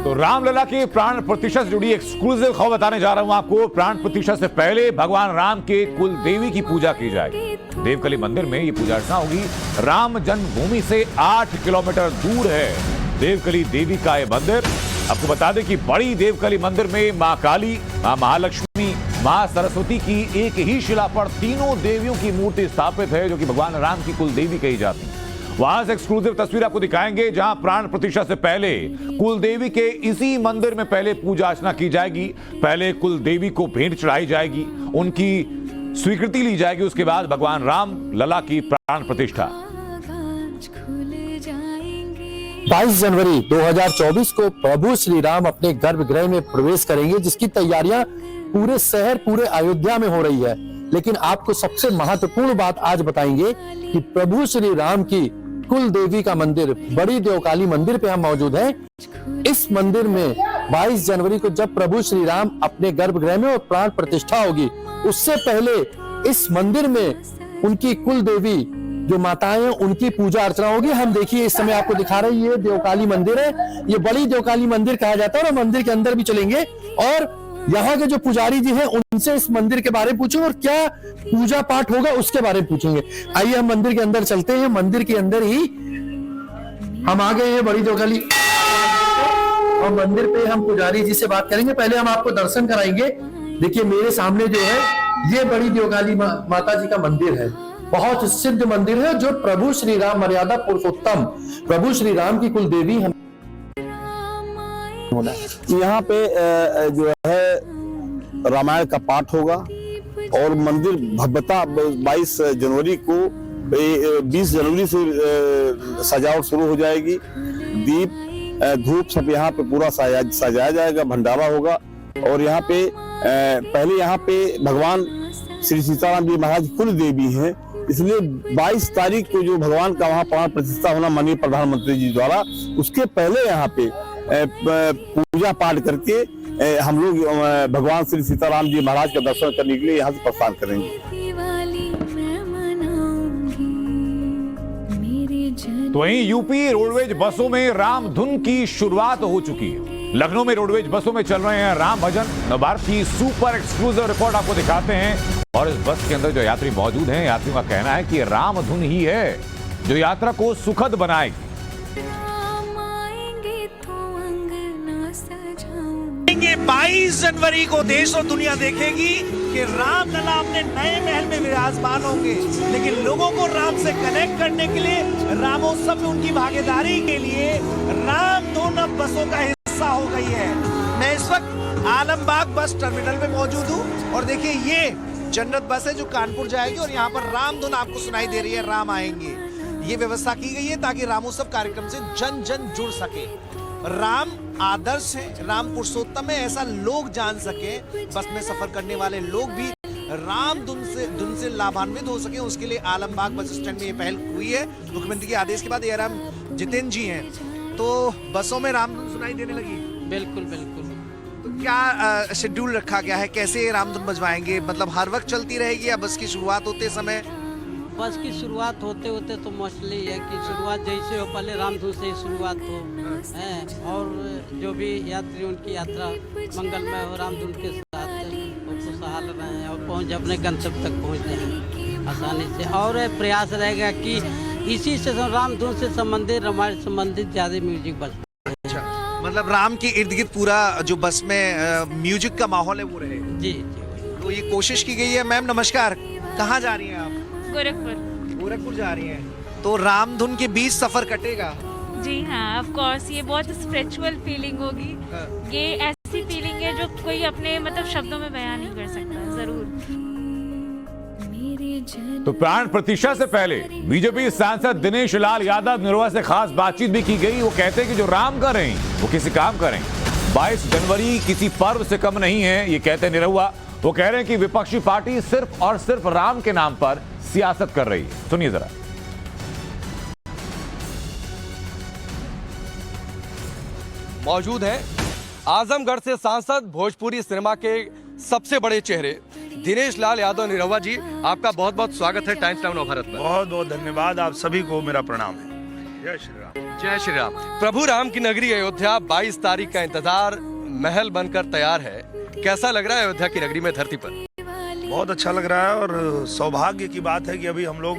तो रामलला की प्राण प्रतिष्ठा से जुड़ी एक्सक्लूसिव खबर बताने जा रहा हूं आपको। प्राण प्रतिष्ठा से पहले भगवान राम के कुल देवी की पूजा की जाएगी। देवकली मंदिर में यह पूजा अर्चना होगी। राम जन्मभूमि से 8 किलोमीटर दूर है देवकली देवी का यह मंदिर। आपको बता दें कि बड़ी देवकली मंदिर में मां काली, मां महालक्ष्मी, मां सरस्वती की एक ही शिला पर तीनों देवियों की मूर्ति स्थापित है, जो कि भगवान राम की कुल देवी कही जाती है। वहां से एक्सक्लूसिव तस्वीर आपको दिखाएंगे, जहां प्राण प्रतिष्ठा से पहले कुल देवी के इसी मंदिर में पहले पूजा अर्चना की जाएगी। पहले कुल देवी को भेंट चढ़ाई जाएगी, उनकी स्वीकृति ली जाएगी, उसके बाद भगवान राम लला की प्राण प्रतिष्ठा। 22 जनवरी 2024 को प्रभु श्री राम अपने गर्भगृह में प्रवेश करेंगे, जिसकी तैयारियां पूरे शहर, पूरे अयोध्या में हो रही है। लेकिन आपको सबसे महत्वपूर्ण बात आज बताएंगे कि प्रभु श्री राम की कुल देवी का मंदिर, बड़ी देवकाली मंदिर पे हम मौजूद हैं। इस मंदिर में 22 जनवरी को जब प्रभु श्री राम अपने गर्भगृह में और प्राण प्रतिष्ठा होगी, उससे पहले इस मंदिर में उनकी कुल देवी जो माताएं हैं उनकी पूजा अर्चना होगी। हम देखिए इस समय आपको दिखा रहे हैं, ये देवकाली मंदिर है, ये बड़ी देवकाली मंदिर कहा जाता है। और मंदिर के अंदर भी चलेंगे और यहाँ के जो पुजारी जी हैं उनसे इस मंदिर के बारे में पूछेंगे और क्या पूजा पाठ होगा उसके बारे में पूछेंगे। आइए हम मंदिर के अंदर चलते हैं। मंदिर के अंदर ही हम आ गए हैं बड़ी देवकाली, और मंदिर पे हम पुजारी जी से बात करेंगे। पहले हम आपको दर्शन कराएंगे। देखिए मेरे सामने जो है ये बड़ी देवकाली माता जी का मंदिर है। बहुत सिद्ध मंदिर है, जो प्रभु श्री राम मर्यादा पुरुषोत्तम प्रभु श्री राम की कुल देवी हम यहाँ पे जो है रामायण का पाठ होगा और मंदिर भव्यता 22 जनवरी को 20 जनवरी से सजावट शुरू हो जाएगी। दीप धूप सब यहाँ पे पूरा सजाया जाएगा, भंडारा होगा। और यहाँ पे पहले यहाँ पे भगवान श्री सीताराम जी महाराज कुल देवी हैं, इसलिए 22 तारीख को जो भगवान का वहाँ प्राण प्रतिष्ठा होना माननीय प्रधानमंत्री जी द्वारा, उसके पहले यहाँ पे पूजा पाठ करके हम लोग भगवान श्री सीताराम जी महाराज का दर्शन करने के लिए यहाँ से प्रस्थान करेंगे। तो वहीं यूपी रोडवेज बसों में राम धुन की शुरुआत हो चुकी है। लखनऊ में रोडवेज बसों में चल रहे हैं राम भजन। नवभारत की सुपर एक्सक्लूसिव रिपोर्ट आपको दिखाते हैं। और इस बस के अंदर जो यात्री मौजूद हैं, यात्रियों का कहना है कि राम धुन ही है जो यात्रा को सुखद बनाएगी। 22 जनवरी को देश और दुनिया देखेगी कि रामलला अपने नए महल में विराजमान होंगे। लेकिन लोगों को राम से कनेक्ट करने के लिए, रामोत्सव में उनकी भागीदारी के लिए राम धुन अब बसों का हिस्सा हो गई है। मैं इस वक्त आलमबाग बस टर्मिनल में मौजूद हूँ और देखिए ये जन्नत बस है जो कानपुर जाएगी और यहाँ पर राम धुन आपको सुनाई दे रही है, राम आएंगे। ये व्यवस्था की गई है ताकि रामोत्सव कार्यक्रम से जन जन जुड़ सके। राम आदर्श है, राम पुरुषोत्तम है, ऐसा लोग जान सके। बस में सफर करने वाले लोग भी राम धुन से लाभान्वित हो सके, उसके लिए आलमबाग बस स्टैंड में ये पहल हुई है। मुख्यमंत्री के आदेश के बाद ये राम जितेंद्र जी हैं, तो बसों में राम धुन सुनाई देने लगी। बिल्कुल बिल्कुल। तो क्या शेड्यूल रखा गया है, कैसे राम धुन बजवाएंगे? मतलब हर वक्त चलती रहेगी या बस की शुरुआत होते समय? बस की शुरुआत होते होते तो मोस्टली है कि शुरुआत जैसे हो, पहले राम धुन से ही शुरुआत हो है, और जो भी यात्री उनकी यात्रा मंगलमय हो, राम धुन के साथ खुशहाल रहें और पहुँच अपने गंतव्य तक पहुँच जाएं आसानी से। और प्रयास रहेगा कि इसी से राम धुन से संबंधित, रामायण संबंधित ज़्यादा म्यूजिक बजता। अच्छा, मतलब राम के इर्द गिर्द पूरा जो बस में म्यूजिक का माहौल है वो रहे। जी जी, तो ये कोशिश की गई है। मैम नमस्कार, कहाँ जा रही हैं आप? गोरखपुर जा रही हैं। तो राम धुन के बीच सफर कटेगा? जी हाँ, ऑफ कोर्स। ये बहुत स्पिरिचुअल फीलिंग होगी। ये ऐसी फीलिंग है जो कोई अपने मतलब शब्दों में बयान नहीं कर सकता। जरूर। तो प्राण प्रतिष्ठा से पहले बीजेपी सांसद दिनेश लाल यादव निरहुआ से खास बातचीत भी की गई। वो कहते हैं कि जो राम कर रहे हैं वो किसी काम करें। 22 जनवरी किसी पर्व से कम नहीं है, ये कहते हैं निरहुआ। वो कह रहे हैं कि विपक्षी पार्टी सिर्फ और सिर्फ राम के नाम पर सियासत कर रही है। सुनिए जरा। मौजूद है आजमगढ़ से सांसद, भोजपुरी सिनेमा के सबसे बड़े चेहरे दिनेश लाल यादव निरहुआ जी, आपका बहुत बहुत स्वागत है टाइम्स नाउ नवभारत में। बहुत बहुत धन्यवाद, आप सभी को मेरा प्रणाम है। जय श्री राम। जय श्री राम। प्रभु राम की नगरी अयोध्या 22 तारीख का इंतजार महल बनकर तैयार है। कैसा लग रहा है अयोध्या की नगरी में धरती पर? बहुत अच्छा लग रहा है और सौभाग्य की बात है कि अभी हम लोग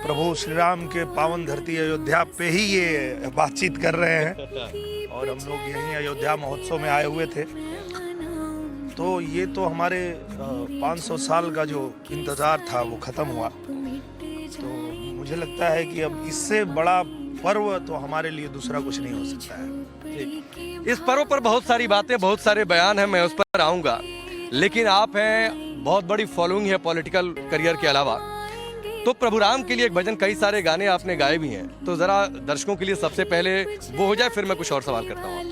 प्रभु श्री राम के पावन धरती अयोध्या पे ही ये बातचीत कर रहे हैं और हम लोग यहीं अयोध्या महोत्सव में आए हुए थे। तो ये तो हमारे 500 साल का जो इंतजार था वो खत्म हुआ। तो मुझे लगता है कि अब इससे बड़ा पर्व तो हमारे लिए दूसरा कुछ नहीं हो सकता है। इस पर्व पर बहुत सारी बातें, बहुत सारे बयान हैं, मैं उस पर आऊंगा। लेकिन आप हैं, बहुत बड़ी फॉलोइंग है पॉलिटिकल करियर के अलावा, तो प्रभु राम के लिए एक भजन, कई सारे गाने आपने गाए भी हैं। तो जरा दर्शकों के लिए सबसे पहले वो हो जाए, फिर मैं कुछ और सवाल करता हूँ।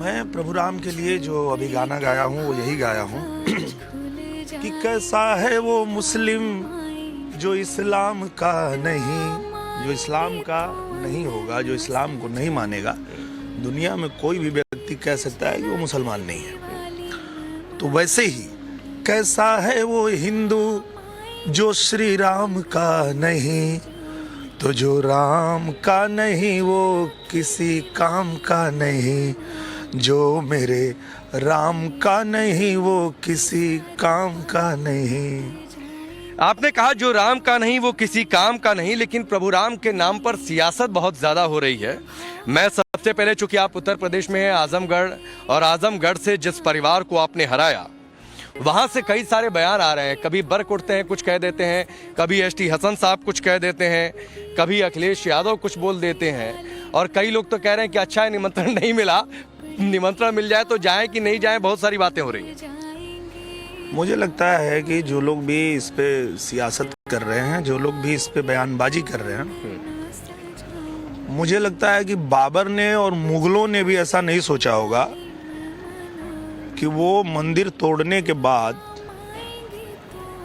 मैं प्रभु राम के लिए जो अभी गाना गाया हूँ वो यही गाया हूँ कि कैसा है वो मुस्लिम जो इस्लाम का नहीं, जो इस्लाम का नहीं होगा, जो इस्लाम को नहीं मानेगा। दुनिया में कोई भी व्यक्ति कह सकता है कि वो मुसलमान नहीं है। तो वैसे ही कैसा है वो हिंदू जो श्री राम का नहीं, तो जो राम का नहीं वो किसी काम का नहीं, जो मेरे राम का नहीं वो किसी काम का नहीं। आपने कहा जो राम का नहीं वो किसी काम का नहीं, लेकिन प्रभु राम के नाम पर सियासत बहुत ज्यादा हो रही है। मैं सबसे पहले, चूंकि आप उत्तर प्रदेश में हैं, आजमगढ़, और आजमगढ़ से जिस परिवार को आपने हराया, वहां से कई सारे बयान आ रहे हैं। कभी बर्क उठते हैं, कुछ कह देते हैं, कभी एसटी हसन साहब कुछ कह देते हैं, कभी अखिलेश यादव कुछ बोल देते हैं, और कई लोग तो कह रहे हैं कि अच्छा है निमंत्रण नहीं मिला, निमंत्रण मिल जाए तो जाए कि नहीं जाए, बहुत सारी बातें हो रही हैं। मुझे लगता है कि जो लोग भी इस पे सियासत कर रहे हैं, जो लोग भी इस पे बयानबाजी कर रहे हैं, मुझे लगता है कि बाबर ने और मुगलों ने भी ऐसा नहीं सोचा होगा कि वो मंदिर तोड़ने के बाद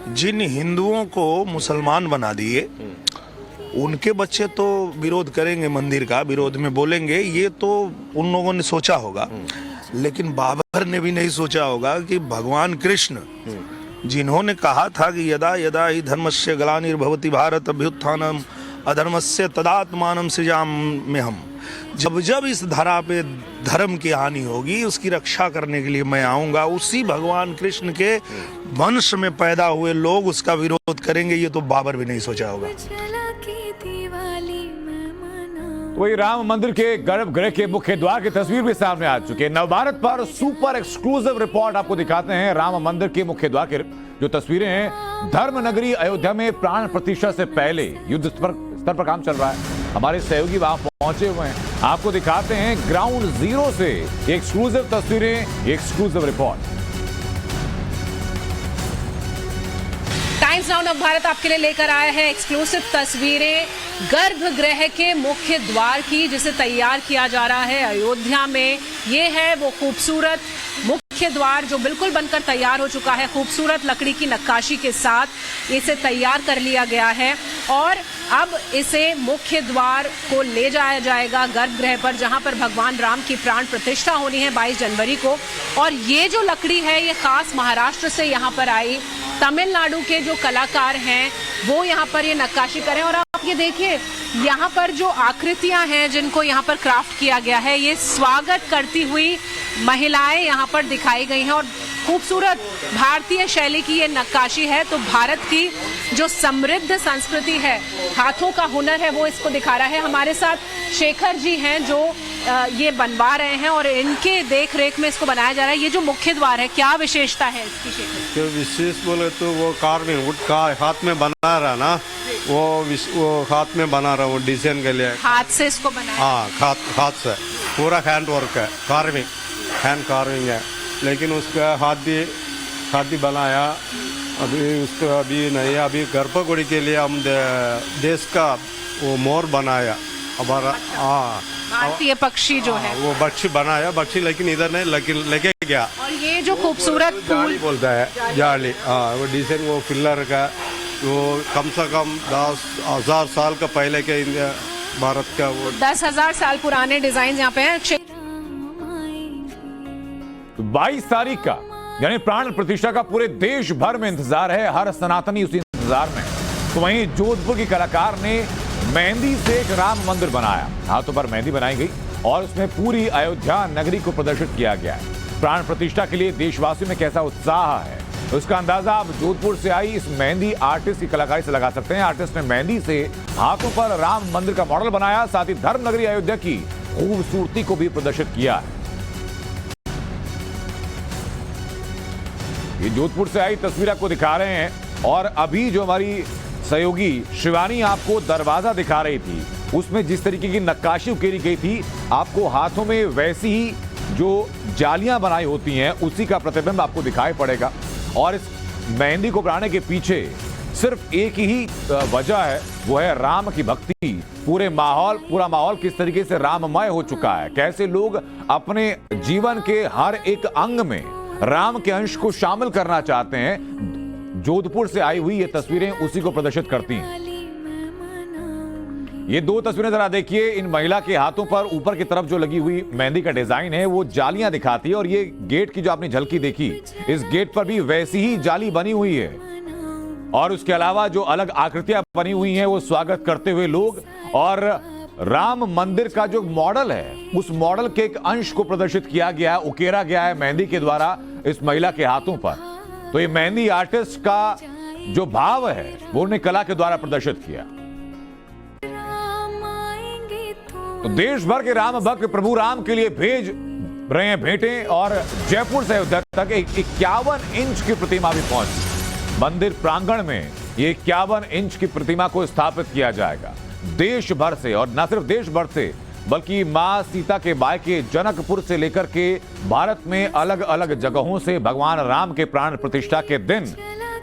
जिन हिंदुओं को मुसलमान बना दिए, उनके बच्चे तो विरोध करेंगे, मंदिर का विरोध में बोलेंगे, ये तो उन लोगों ने सोचा होगा। लेकिन बाबर ने भी नहीं सोचा होगा कि भगवान कृष्ण, जिन्होंने कहा था कि यदा यदा ही धर्मस्य ग्लानिर्भवति भारत अभ्युत्थानम अधर्मस्य तदात्मानं सृजाम्यहम्, जब जब इस धरा पे धर्म की हानि होगी उसकी रक्षा करने के लिए मैं आऊंगा। उसी भगवान कृष्ण के वंश में पैदा हुए लोग उसका विरोध करेंगे, ये तो बाबर भी नहीं सोचा होगा। तो वही राम मंदिर के गर्भगृह के मुख्य द्वार की तस्वीर भी सामने आ चुकी है। नवभारत पर सुपर एक्सक्लूसिव रिपोर्ट आपको दिखाते हैं राम मंदिर के मुख्य द्वार की जो तस्वीरें हैं। धर्म नगरी अयोध्या में प्राण प्रतिष्ठा से पहले युद्ध स्तर पर काम चल रहा है। हमारे सहयोगी वहां पहुंचे हुए हैं, आपको दिखाते हैं ग्राउंड जीरो से एक्सक्लूसिव तस्वीरें, exclusive report. Times now Navbharat आपके लिए लेकर आया है एक्सक्लूसिव तस्वीरें गर्भगृह के मुख्य द्वार की, जिसे तैयार किया जा रहा है अयोध्या में। ये है वो खूबसूरत मुख्य द्वार जो बिल्कुल बनकर तैयार हो चुका है। खूबसूरत लकड़ी की नक्काशी के साथ इसे तैयार कर लिया गया है और अब इसे मुख्य द्वार को ले जाया जाएगा गर्भगृह पर, जहां पर भगवान राम की प्राण प्रतिष्ठा होनी है 22 जनवरी को। और ये जो लकड़ी है ये खास महाराष्ट्र से यहाँ पर आई, तमिलनाडु के जो कलाकार हैं वो यहाँ पर ये नक्काशी करें। और आप ये देखिए यहाँ पर जो आकृतियां हैं जिनको यहाँ पर क्राफ्ट किया गया है, ये स्वागत करती हुई महिलाएं यहाँ पर दिखाई गई हैं और खूबसूरत भारतीय शैली की ये नक्काशी है। तो भारत की जो समृद्ध संस्कृति है, हाथों का हुनर है, वो इसको दिखा रहा है। हमारे साथ शेखर जी हैं जो ये बनवा रहे हैं और इनके देख रेख में इसको बनाया जा रहा है। ये जो मुख्य द्वार है, क्या विशेषता है इसकी शेखर? जो विशेष बोले तो वो कार्विंग वुड का हाथ में बना रहा ना, वो हाथ में बना रहा, वो डिजाइन के लिए हाथ से इसको बनाया। हाँ, हाथ से पूरा हैंड वर्क है, कार्विंग, हैंड कार्विंग है। लेकिन उसका हाथ भी बनाया, अभी उसका अभी नहीं, अभी गर्भगुड़ी के लिए हम देश का वो मोर बनाया हमारा। भारतीय पक्षी जो है वो पक्षी बनाया, पक्षी लेकिन इधर नहीं लेके गया। और ये जो खूबसूरत फूल बोलता है जाली, वो डिजाइन वो पिलर का, वो कम से कम 10,000 साल का पहले के इंडिया भारत का, वो 10,000 साल पुराने डिजाइन यहाँ पे हैं। 22 तारीख का यानी प्राण प्रतिष्ठा का पूरे देश भर में इंतजार है, हर सनातनी उसी इंतजार में। तो वहीं जोधपुर की कलाकार ने मेहंदी से एक राम मंदिर बनाया। हाथों पर मेहंदी बनाई गई और उसमें पूरी अयोध्या नगरी को प्रदर्शित किया गया है। प्राण प्रतिष्ठा के लिए देशवासियों में कैसा उत्साह है, उसका अंदाजा आप जोधपुर से आई इस मेहंदी आर्टिस्ट की कलाकारी से लगा सकते हैं। आर्टिस्ट ने मेहंदी से हाथों पर राम मंदिर का मॉडल बनाया, साथ ही धर्म नगरी अयोध्या की खूबसूरती को भी प्रदर्शित किया है। ये जोधपुर से आई तस्वीर आपको दिखा रहे हैं और अभी जो हमारी सहयोगी शिवानी आपको दरवाजा दिखा रही थी, उसमें जिस तरीके की नक्काशी उकेरी गई थी, आपको हाथों में वैसी ही जो जालियां बनाई होती हैं उसी का प्रतिबिंब आपको दिखाई पड़ेगा। और इस मेहंदी को बनाने के पीछे सिर्फ एक ही वजह है, वो है राम की भक्ति। पूरा माहौल किस तरीके से राममय हो चुका है, कैसे लोग अपने जीवन के हर एक अंग में राम के अंश को शामिल करना चाहते हैं। जोधपुर से आई हुई ये तस्वीरें उसी को प्रदर्शित करती हैं। ये दो तस्वीरें जरा देखिए। इन महिला के हाथों पर ऊपर की तरफ जो लगी हुई मेहंदी का डिजाइन है वो जालियां दिखाती है और ये गेट की जो आपने झलकी देखी, इस गेट पर भी वैसी ही जाली बनी हुई है और उसके अलावा जो अलग आकृतियां बनी हुई हैं वो स्वागत करते हुए लोग, और राम मंदिर का जो मॉडल है उस मॉडल के एक अंश को प्रदर्शित किया गया है, उकेरा गया है मेहंदी के द्वारा इस महिला के हाथों पर। तो ये मेहंदी आर्टिस्ट का जो भाव है वो उन्हें कला के द्वारा प्रदर्शित किया। तो देश भर के राम भक्त प्रभु राम के लिए भेज रहे हैं भेंटें और जयपुर से अयोध्या तक 51 इंच की प्रतिमा भी पहुंची। मंदिर प्रांगण में ये 51 इंच की प्रतिमा को स्थापित किया जाएगा। देश भर से, और न सिर्फ देश भर से बल्कि मां सीता के मायके जनकपुर से लेकर के भारत में अलग अलग जगहों से भगवान राम के प्राण प्रतिष्ठा के दिन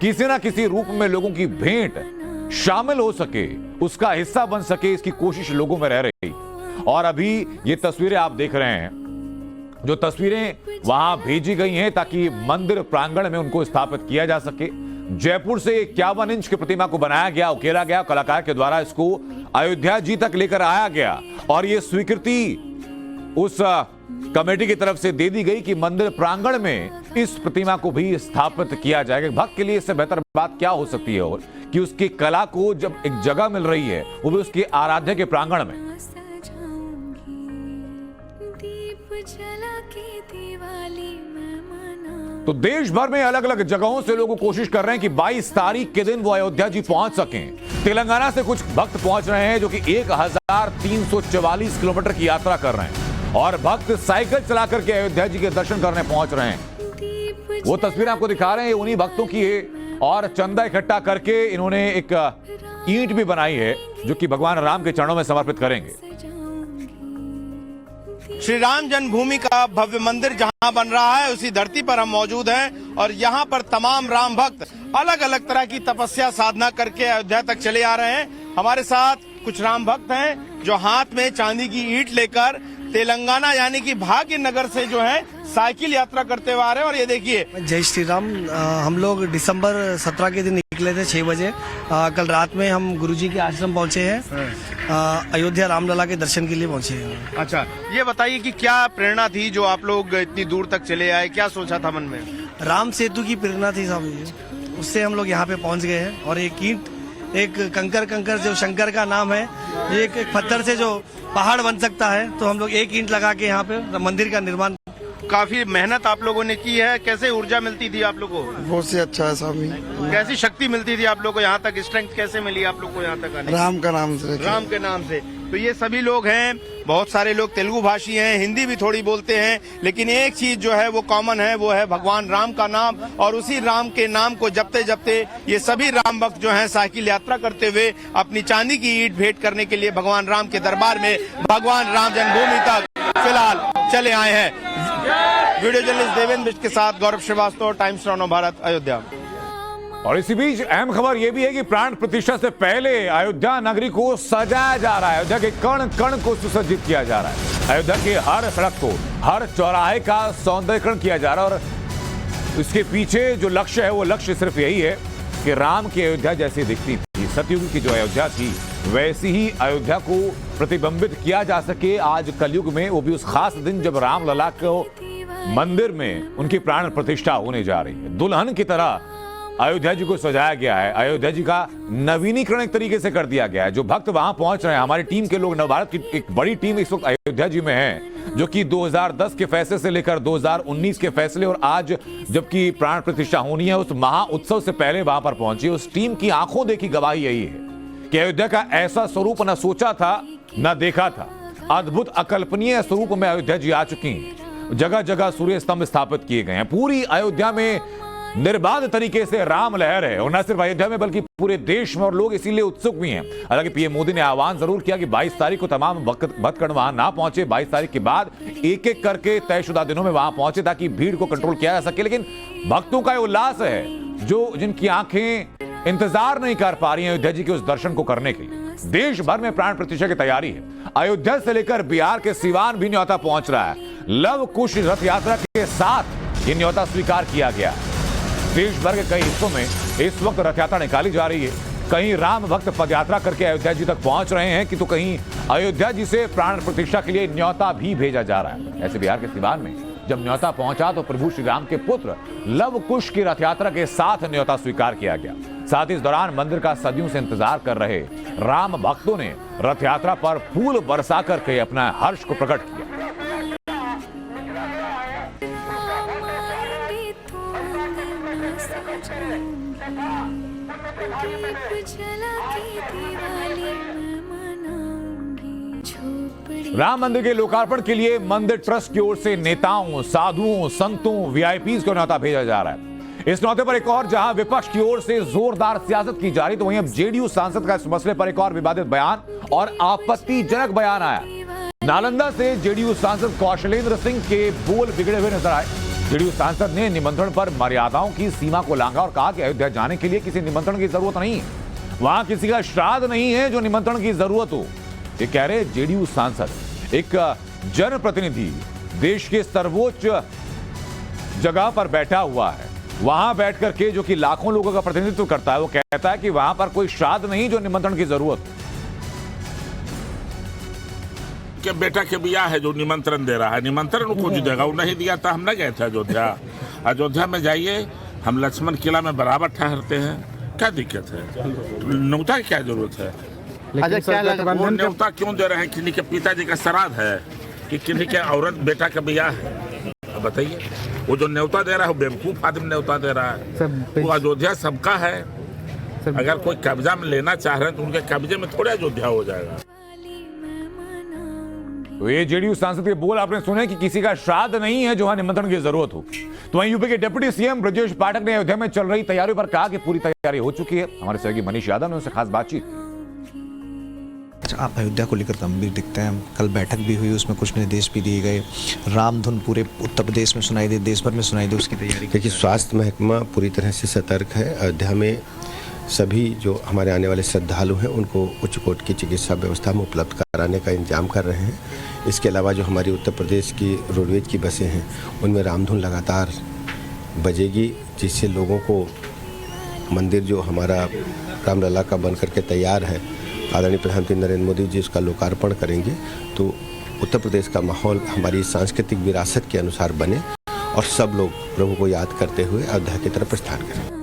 किसी न किसी रूप में लोगों की भेंट शामिल हो सके, उसका हिस्सा बन सके, इसकी कोशिश लोगों में रह रही। और अभी ये तस्वीरें आप देख रहे हैं, जो तस्वीरें वहां भेजी गई हैं ताकि मंदिर प्रांगण में उनको स्थापित किया जा सके। जयपुर से 51 इंच की प्रतिमा को बनाया गया, उकेरा गया, कलाकार के द्वारा इसको अयोध्या जी तक लेकर आया गया और ये स्वीकृति उस कमेटी की तरफ से दे दी गई कि मंदिर प्रांगण में इस प्रतिमा को भी स्थापित किया जाएगा। भक्त के लिए इससे बेहतर बात क्या हो सकती है और कि उसकी कला को जब एक जगह मिल रही है वो भी उसके आराध्य के प्रांगण में। तो देश भर में अलग अलग जगहों से लोग कोशिश कर रहे हैं कि 22 तारीख के दिन वो अयोध्या जी पहुंच सकें। तेलंगाना से कुछ भक्त पहुंच रहे हैं जो कि 1344 किलोमीटर की यात्रा कर रहे हैं और भक्त साइकिल चला करके अयोध्या जी के दर्शन करने पहुंच रहे हैं। वो तस्वीर आपको दिखा रहे हैं, उन्हीं भक्तों की है और चंदा इकट्ठा करके इन्होंने एक ईंट भी बनाई है जो कि भगवान राम के चरणों में समर्पित करेंगे। श्री राम जन्मभूमि का भव्य मंदिर जहां बन रहा है उसी धरती पर हम मौजूद हैं और यहां पर तमाम राम भक्त अलग अलग तरह की तपस्या साधना करके अयोध्या तक चले आ रहे हैं। हमारे साथ कुछ राम भक्त हैं जो हाथ में चांदी की ईंट लेकर तेलंगाना यानी कि भाग्य नगर से जो है साइकिल यात्रा करते हुए आ रहे हैं। और ये देखिए, जय श्री राम। हम लोग दिसंबर 17 के दिन निकले थे 6 बजे। कल रात में हम गुरुजी के आश्रम पहुंचे हैं। अयोध्या रामलला के दर्शन के लिए पहुंचे हैं। अच्छा, ये बताइए कि क्या प्रेरणा थी जो आप लोग इतनी दूर तक चले आए, क्या सोचा था मन में? राम सेतु की प्रेरणा थी साहब, उससे हम लोग यहाँ पे पहुंच गए हैं। और एक ईंट, एक कंकर जो शंकर का नाम है, एक पत्थर से जो पहाड़ बन सकता है, तो हम लोग एक ईंट लगा के यहाँ पे मंदिर का निर्माण। काफी मेहनत आप लोगों ने की है, कैसे ऊर्जा मिलती थी आप लोगों को? बहुत से अच्छा है साहब। कैसी शक्ति मिलती थी आप लोग को यहाँ तक, स्ट्रेंथ कैसे मिली आप लोग को यहाँ तक आने? राम का नाम से। राम के नाम से। तो ये सभी लोग हैं, बहुत सारे लोग तेलुगु भाषी हैं, हिंदी भी थोड़ी बोलते हैं, लेकिन एक चीज जो है वो कॉमन है, वो है भगवान राम का नाम। और उसी राम के नाम को जपते जपते ये सभी राम भक्त जो हैं साइकिल यात्रा करते हुए अपनी चांदी की ईंट भेंट करने के लिए भगवान राम के दरबार में भगवान राम जन्मभूमि तक फिलहाल चले आए हैं। वीडियो जर्नलिस्ट देवेंद्र बिष्ट के साथ गौरव श्रीवास्तव, टाइम्स नाउ भारत, अयोध्या। और इसी बीच अहम खबर यह भी है कि प्राण प्रतिष्ठा से पहले अयोध्या नगरी को सजाया जा रहा है। अयोध्या के कण कण को सुसज्जित किया जा रहा है। अयोध्या के हर सड़क को, हर चौराहे का सौंदर्यीकरण किया जा रहा है और इसके पीछे जो लक्ष्य है वो लक्ष्य सिर्फ यही है कि राम की अयोध्या जैसी दिखती थी, सतयुग की जो अयोध्या थी, वैसी ही अयोध्या को प्रतिबिंबित किया जा सके आज कलयुग में, वो भी उस खास दिन जब रामलला को मंदिर में उनकी प्राण प्रतिष्ठा होने जा रही है। दुल्हन की तरह अयोध्या जी को सजाया गया है, अयोध्या जी का नवीनीकरण एक तरीके से कर दिया गया है। जो भक्त वहां पहुंच रहे हैं, हमारी टीम के लोग, नवभारत की एक बड़ी टीम इस वक्त अयोध्या जी में है, जो कि 2010 के फैसले से लेकर 2019 के फैसले और आज जबकि प्राण प्रतिष्ठा होनी है उस महा उत्सव से पहले वहां पर पहुंची। उस टीम की आंखों देखी गवाही यही है कि अयोध्या का ऐसा स्वरूप न सोचा था न देखा था। अद्भुत अकल्पनीय स्वरूप में अयोध्या जी आ चुकी हैं। जगह जगह सूर्य स्तंभ स्थापित किए गए हैं। पूरी अयोध्या में निर्बाध तरीके से राम लहर है, और न सिर्फ अयोध्या में बल्कि पूरे देश में, और लोग इसीलिए उत्सुक भी हैं। हालांकि पीएम मोदी ने आह्वान जरूर किया कि 22 तारीख को तमाम भक्तगण वहां ना पहुंचे, 22 तारीख के बाद एक एक करके तयशुदा दिनों में वहां पहुंचे ताकि भीड़ को कंट्रोल किया जा सके। लेकिन भक्तों का उल्लास है जो जिनकी आंखें इंतजार नहीं कर पा रही हैं अयोध्या जी के उस दर्शन को करने के लिए। देश भर में प्राण प्रतिष्ठा की तैयारी है। अयोध्या से लेकर बिहार के सिवान भी न्योता पहुंच रहा है। लव कुश रथ यात्रा के साथ ये न्योता स्वीकार किया गया। देश भर के कई हिस्सों में इस वक्त रथ यात्रा निकाली जा रही है। कहीं राम भक्त पदयात्रा करके अयोध्या जी तक पहुंच रहे हैं कि तो कहीं अयोध्या जी से प्राण प्रतिष्ठा के लिए न्योता भी भेजा जा रहा है। ऐसे बिहार के सिवान में जब न्योता पहुंचा तो प्रभु श्री राम के पुत्र लव कुश की रथ यात्रा के साथ न्योता स्वीकार किया गया। साथ ही इस दौरान मंदिर का सदियों से इंतजार कर रहे राम भक्तों ने रथ यात्रा पर फूल बरसा करके अपना हर्ष को प्रकट किया। राम मंदिर के लोकार्पण के लिए मंदिर ट्रस्ट की ओर से नेताओं, साधुओं, संतों, वीआईपीज को न्योता भेजा जा रहा है। इस न्योते पर एक और जहां विपक्ष की ओर से जोरदार सियासत की जा रही, तो वहीं अब जेडीयू सांसद का इस मसले पर एक और विवादित बयान और आपत्तिजनक बयान आया। नालंदा से जेडीयू सांसद कौशलेंद्र सिंह के बोल बिगड़े हुए नजर आए। जेडीयू सांसद ने निमंत्रण पर मर्यादाओं की सीमा को लांघा और कहा कि अयोध्या जाने के लिए किसी निमंत्रण की जरूरत नहीं है, वहां किसी का श्राद्ध नहीं है जो निमंत्रण की जरूरत हो। ये कह रहे जेडीयू सांसद, एक जनप्रतिनिधि देश के सर्वोच्च जगह पर बैठा हुआ है, वहां बैठकर के जो कि लाखों लोगों का प्रतिनिधित्व करता है, वो कहता है कि वहां पर कोई श्राद्ध नहीं जो निमंत्रण की जरूरत के बेटा के बिया है जो निमंत्रण दे रहा है, निमंत्रण उनको जो देगा वो नहीं दिया था। हम न गए थे अयोध्या। अयोध्या में जाइए, हम लक्ष्मण किला में बराबर ठहरते हैं, क्या दिक्कत है? न्योता की क्या जरूरत है? वो न्योता क्यों दे रहे हैं? किन्हीं के पिताजी का श्राद्ध है कि किन्हीं के औरत बेटा का बियाह है? बताइए, वो जो न्योता दे रहा है वो बेवकूफ आदमी न्योता दे रहा है। वो अयोध्या सबका है। अगर कोई कब्जा में लेना चाह रहे हैं तो उनके कब्जे में थोड़ा अयोध्या हो जाएगा। तो ये जेडीयू सांसद के बोल आपने सुने कि किसी का श्राद्ध नहीं है जो वहां निमंत्रण की जरूरत हो। तो वहीं यूपी के डिप्टी सीएम ब्रजेश पाठक ने अयोध्या में चल रही तैयारियों पर कहा कि पूरी तैयारी हो चुकी है। हमारे सहयोगी मनीष यादव ने उनसे खास बातचीत की। आप अयोध्या को लेकर गंभीर दिखते हैं। कल बैठक भी हुई, उसमें कुछ निर्देश भी दिए गए। राम धुन पूरे उत्तर प्रदेश में सुनाई दी, देश भर में सुनाई दी, उसकी तैयारी। देखिए, स्वास्थ्य महकमा पूरी तरह से सतर्क है। अयोध्या में सभी जो हमारे आने वाले श्रद्धालु हैं उनको उच्च कोटि की चिकित्सा व्यवस्था में उपलब्ध कराने का इंतजाम कर रहे हैं। इसके अलावा जो हमारी उत्तर प्रदेश की रोडवेज की बसें हैं उनमें रामधुन लगातार बजेगी, जिससे लोगों को मंदिर जो हमारा रामलला का बन करके तैयार है, आदरणीय प्रधानमंत्री नरेंद्र मोदी जी उसका लोकार्पण करेंगे, तो उत्तर प्रदेश का माहौल हमारी सांस्कृतिक विरासत के अनुसार बने और सब लोग प्रभु को याद करते हुए अयोध्या की तरफ प्रस्थान करें।